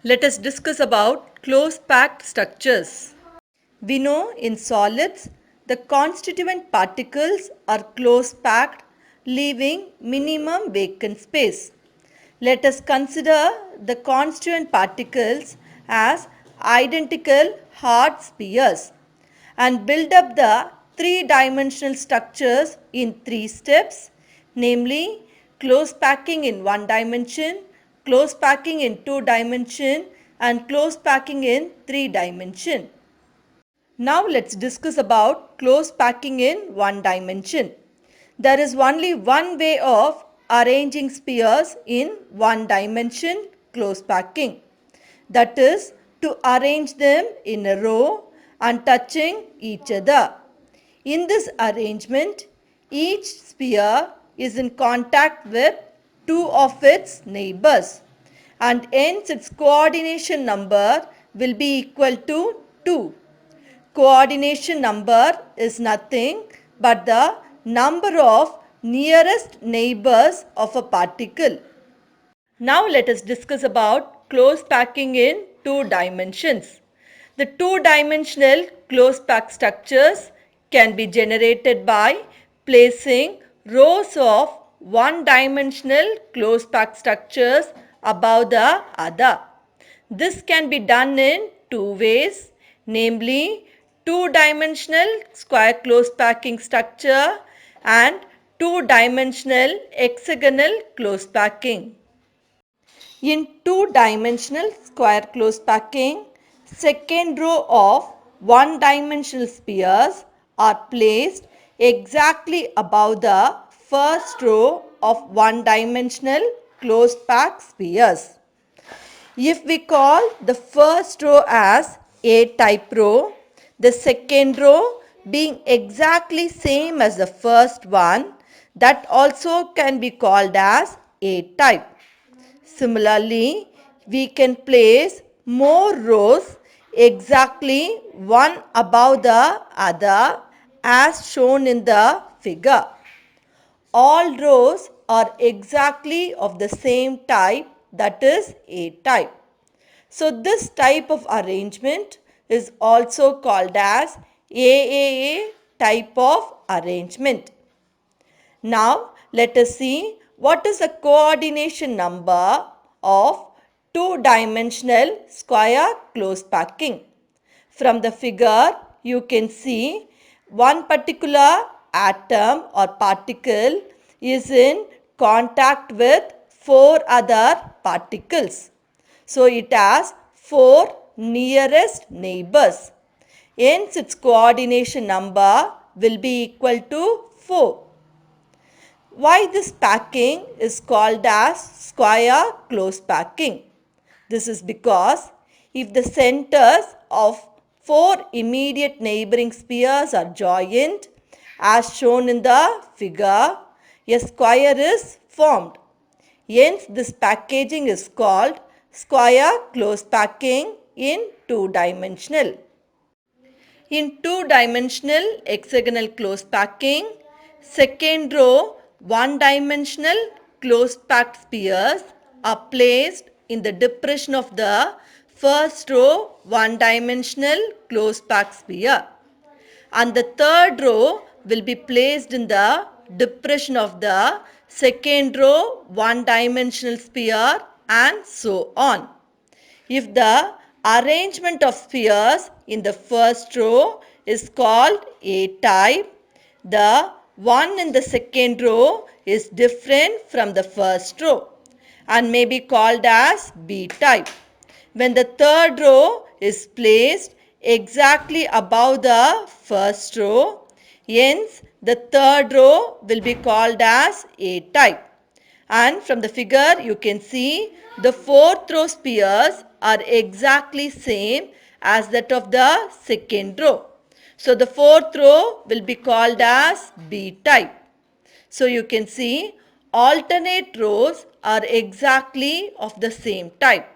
Let us discuss about close-packed structures. We know in solids, the constituent particles are close-packed, leaving minimum vacant space. Let us consider the constituent particles as identical hard spheres and build up the three-dimensional structures in three steps, namely close packing in one dimension, close packing in two dimension, and close packing in three dimension. Now let's discuss about close packing in one dimension. There is only one way of arranging spheres in one dimension close packing. That is to arrange them in a row and touching each other. In this arrangement, each sphere is in contact with two of its neighbors and hence its coordination number will be equal to 2. Coordination number is nothing but the number of nearest neighbors of a particle. Now let us discuss about close packing in two dimensions. The two-dimensional close pack structures can be generated by placing rows of one-dimensional close pack structures above the other. This can be done in two ways, namely two-dimensional square close packing structure and two-dimensional hexagonal close packing. In two-dimensional square close packing, second row of one-dimensional spheres are placed exactly above the first row of one-dimensional close packed spheres. If we call the first row as A-type row, the second row being exactly same as the first one, that also can be called as A-type. Similarly, we can place more rows exactly one above the other as shown in the figure. All rows are exactly of the same type, that is A-type. So this type of arrangement is also called as AAA type of arrangement. Now let us see what is the coordination number of two-dimensional square close packing. From the figure you can see one particular atom or particle is in contact with four other particles. So it has four nearest neighbors. Hence its coordination number will be equal to 4. Why this packing is called as square close packing? This is because if the centers of four immediate neighboring spheres are joined as shown in the figure, a square is formed. Hence this packaging is called square close packing in two-dimensional. In two-dimensional hexagonal close packing, second row one-dimensional close packed spheres are placed in the depression of the first row one-dimensional close packed sphere. And the third row will be placed in the depression of the second row one-dimensional sphere and so on. If the arrangement of spheres in the first row is called A-type, the one in the second row is different from the first row and may be called as B-type. When the third row is placed exactly above the first row, hence the third row will be called as A-type. And from the figure you can see the fourth row spheres are exactly same as that of the second row. So the fourth row will be called as B-type. So you can see alternate rows are exactly of the same type.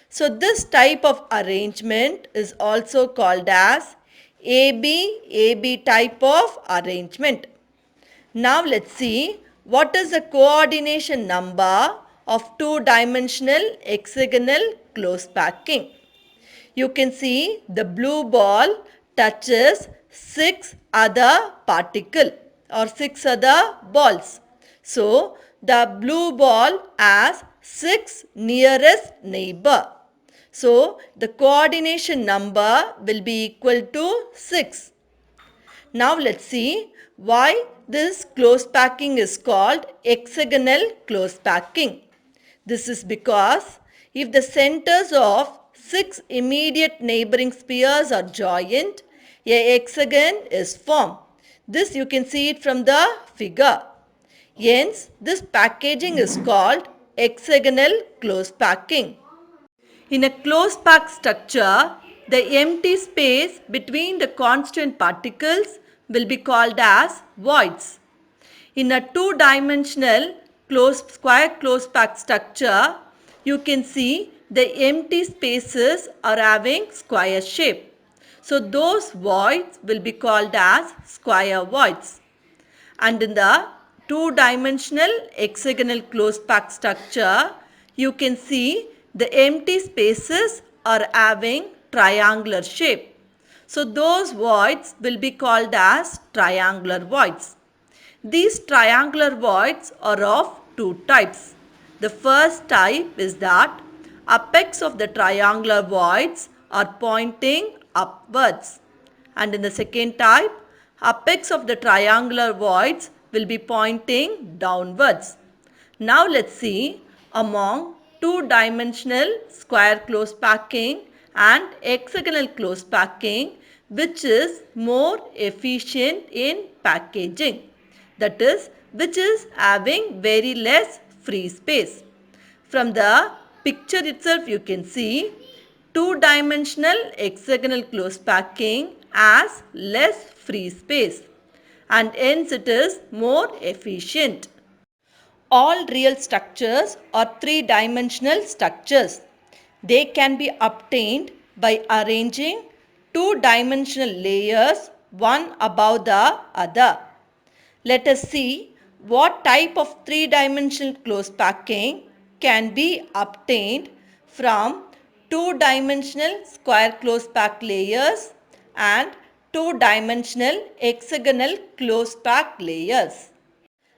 So this type of arrangement is also called as AB type of arrangement. Now let's see what is the coordination number of two-dimensional hexagonal close packing. You can see the blue ball touches 6 other particle or 6 other balls. So, the blue ball has 6 nearest neighbor. So, the coordination number will be equal to 6. Now let's see why this close packing is called hexagonal close packing. This is because if the centers of 6 immediate neighboring spheres are joined, a hexagon is formed. This you can see it from the figure. Hence, this packaging is called hexagonal close packing. In a close packed structure, the empty space between the constant particles will be called as voids. In a two-dimensional square close packed structure, you can see the empty spaces are having square shape. So those voids will be called as square voids. And in the two-dimensional hexagonal close packed structure, you can see the empty spaces are having triangular shape. So those voids will be called as triangular voids. These triangular voids are of two types. The first type is that apex of the triangular voids are pointing upwards. And in the second type, apex of the triangular voids will be pointing downwards. Now let's see among two-dimensional square close packing and hexagonal close packing which is more efficient in packaging. That is, which is having very less free space. From the picture itself you can see two-dimensional hexagonal close packing has less free space and hence it is more efficient. All real structures are three-dimensional structures. They can be obtained by arranging two-dimensional layers one above the other. Let us see what type of three-dimensional close packing can be obtained from two-dimensional square close pack layers and two-dimensional hexagonal close pack layers.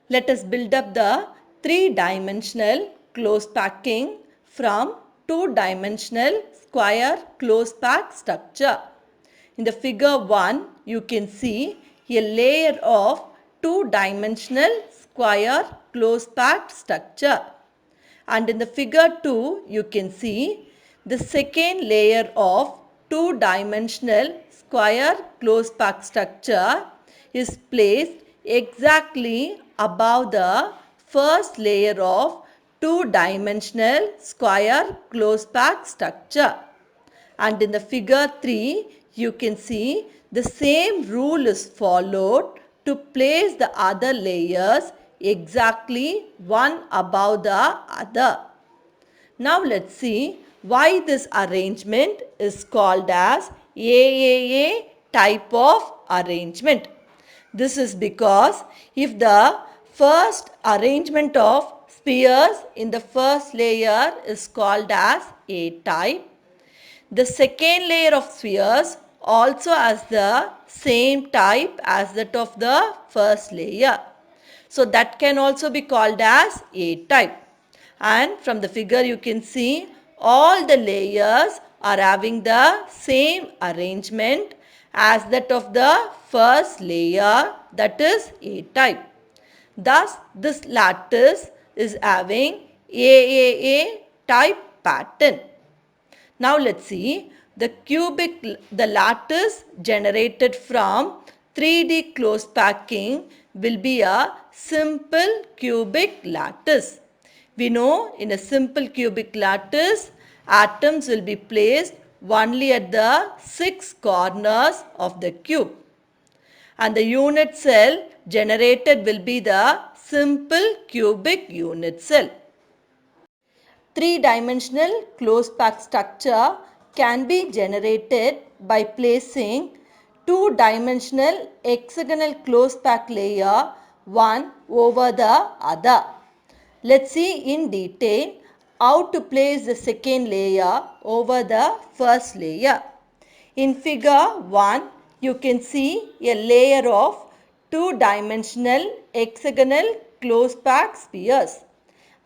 Let us build up the three-dimensional close packing from two-dimensional square close pack structure. In the figure 1, you can see a layer of two-dimensional square close packed structure. And in the figure 2, you can see the second layer of two-dimensional square close packed structure is placed exactly above the first layer of two-dimensional square close packed structure. And in the figure 3, you can see the same rule is followed to place the other layers exactly one above the other. Now let's see why this arrangement is called as AAA type of arrangement. This is because if the first arrangement of spheres in the first layer is called as A type, the second layer of spheres also has the same type as that of the first layer. So that can also be called as A type. And from the figure you can see all the layers are having the same arrangement as that of the first layer, that is A type. Thus this lattice is having AAA type pattern. Now let's see the lattice generated from 3D close packing will be a simple cubic lattice. We know in a simple cubic lattice, atoms will be placed only at the 6 corners of the cube. And the unit cell generated will be the simple cubic unit cell. Three-dimensional close-packed structure can be generated by placing two-dimensional hexagonal close-packed layer one over the other. Let's see in detail how to place the second layer over the first layer. In figure 1, you can see a layer of two-dimensional hexagonal close-packed spheres.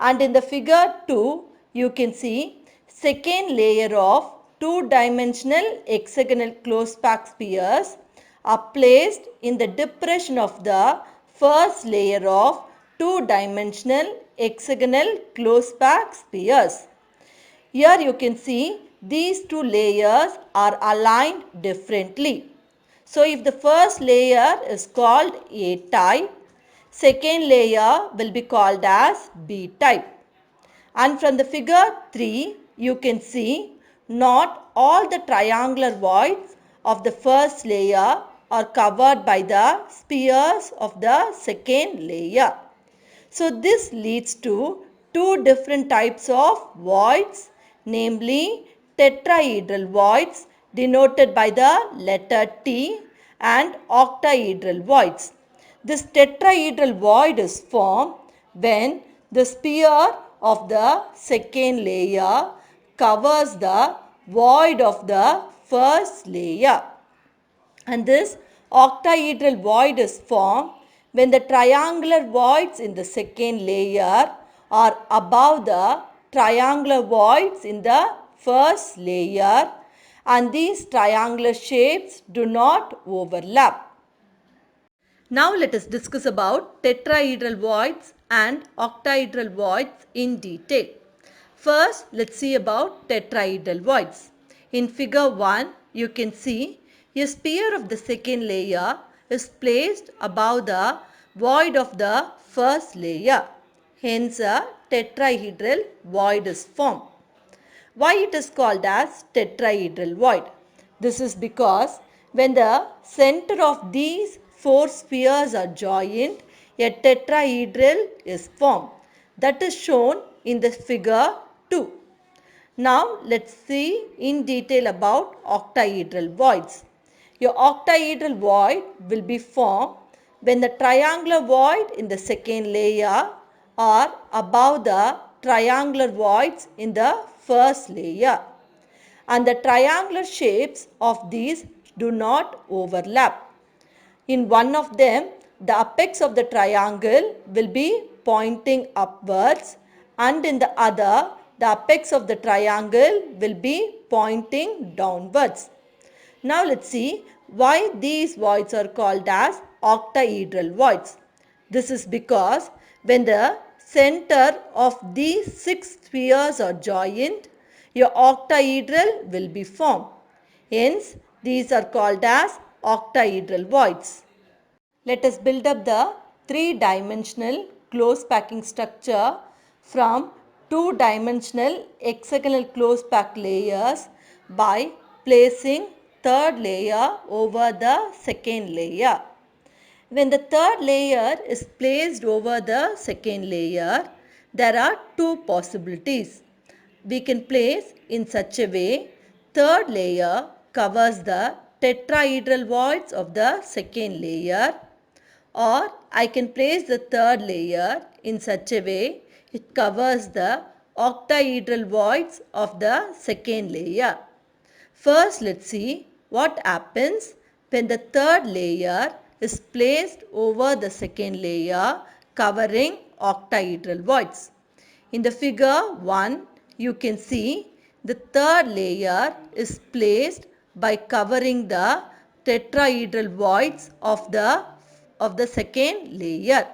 And in the figure 2, you can see second layer of two-dimensional hexagonal close-packed spheres are placed in the depression of the first layer of two-dimensional hexagonal close-packed spheres. Here you can see these two layers are aligned differently. So if the first layer is called A type, second layer will be called as B type. And from the figure 3, you can see not all the triangular voids of the first layer are covered by the spheres of the second layer. So this leads to two different types of voids, namely tetrahedral voids denoted by the letter T and octahedral voids. This tetrahedral void is formed when the sphere of the second layer covers the void of the first layer. And this octahedral void is formed when the triangular voids in the second layer are above the triangular voids in the first layer, and these triangular shapes do not overlap. Now let us discuss about tetrahedral voids and octahedral voids in detail. First, let's see about tetrahedral voids. In figure 1, you can see a sphere of the second layer is placed above the void of the first layer. Hence, a tetrahedral void is formed. Why it is called as tetrahedral void? This is because when the center of these four spheres are joined, a tetrahedral is formed. That is shown in the figure 2. Now let's see in detail about octahedral voids. Your octahedral void will be formed when the triangular void in the second layer are above the triangular voids in the first layer, and the triangular shapes of these do not overlap. In one of them, the apex of the triangle will be pointing upwards, and in the other, the apex of the triangle will be pointing downwards. Now let's see why these voids are called as octahedral voids. This is because when the center of these six spheres are joined, your octahedral will be formed. Hence, these are called as octahedral voids. Let us build up the three-dimensional close packing structure from two-dimensional hexagonal close pack layers by placing third layer over the second layer. When the third layer is placed over the second layer, there are two possibilities. We can place in such a way third layer covers the tetrahedral voids of the second layer, or I can place the third layer in such a way it covers the octahedral voids of the second layer. First, let's see what happens when the third layer is placed over the second layer covering octahedral voids. In the figure 1, you can see the third layer is placed by covering the tetrahedral voids of the second layer.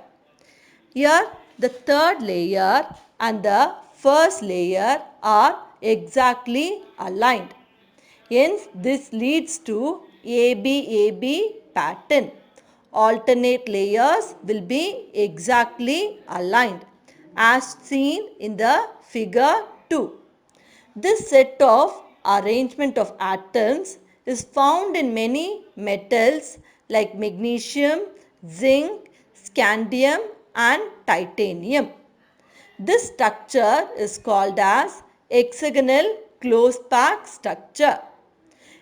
Here the third layer and the first layer are exactly aligned. Hence this leads to ABAB pattern. Alternate layers will be exactly aligned as seen in the figure 2. This set of arrangement of atoms is found in many metals like magnesium, zinc, scandium and titanium. This structure is called as hexagonal close pack structure.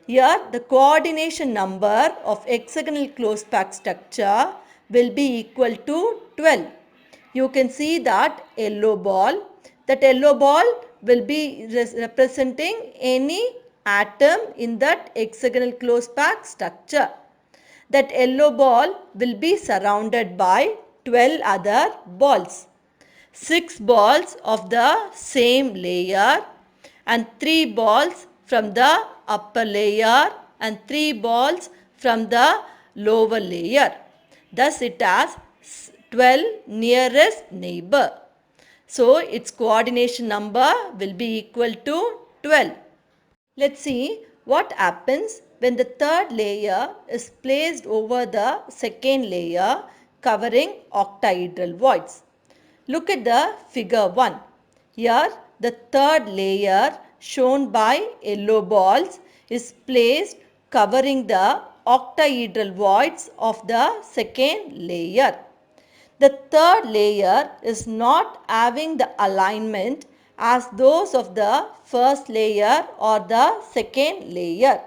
Here the coordination number of hexagonal close pack structure will be equal to 12. you can see that yellow ball. That yellow ball will be representing any atom in that hexagonal closed packed structure. That yellow ball will be surrounded by 12 other balls. 6 balls of the same layer and 3 balls from the upper layer and 3 balls from the lower layer. Thus it has 12 nearest neighbor. So its coordination number will be equal to 12. Let's see what happens when the third layer is placed over the second layer covering octahedral voids. Look at the figure 1. Here the third layer shown by yellow balls is placed covering the octahedral voids of the second layer. The third layer is not having the alignment as those of the first layer or the second layer.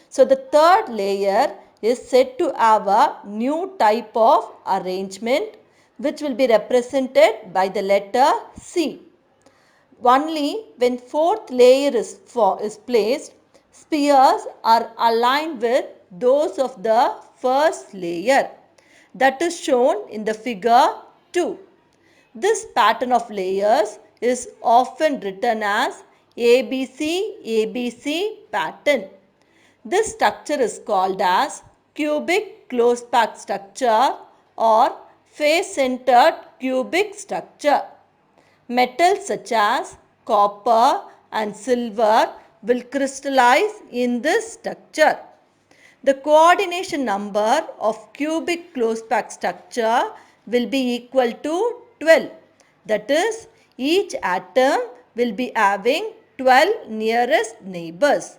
So the third layer is said to have a new type of arrangement which will be represented by the letter C. Only when fourth layer is placed, spheres are aligned with those of the first layer. That is shown in the figure 2. This pattern of layers is often written as ABC pattern. This structure is called as cubic closed packed structure or face-centered cubic structure. Metals such as copper and silver will crystallize in this structure. The coordination number of cubic closed packed structure will be equal to 12. That is, each atom will be having 12 nearest neighbors.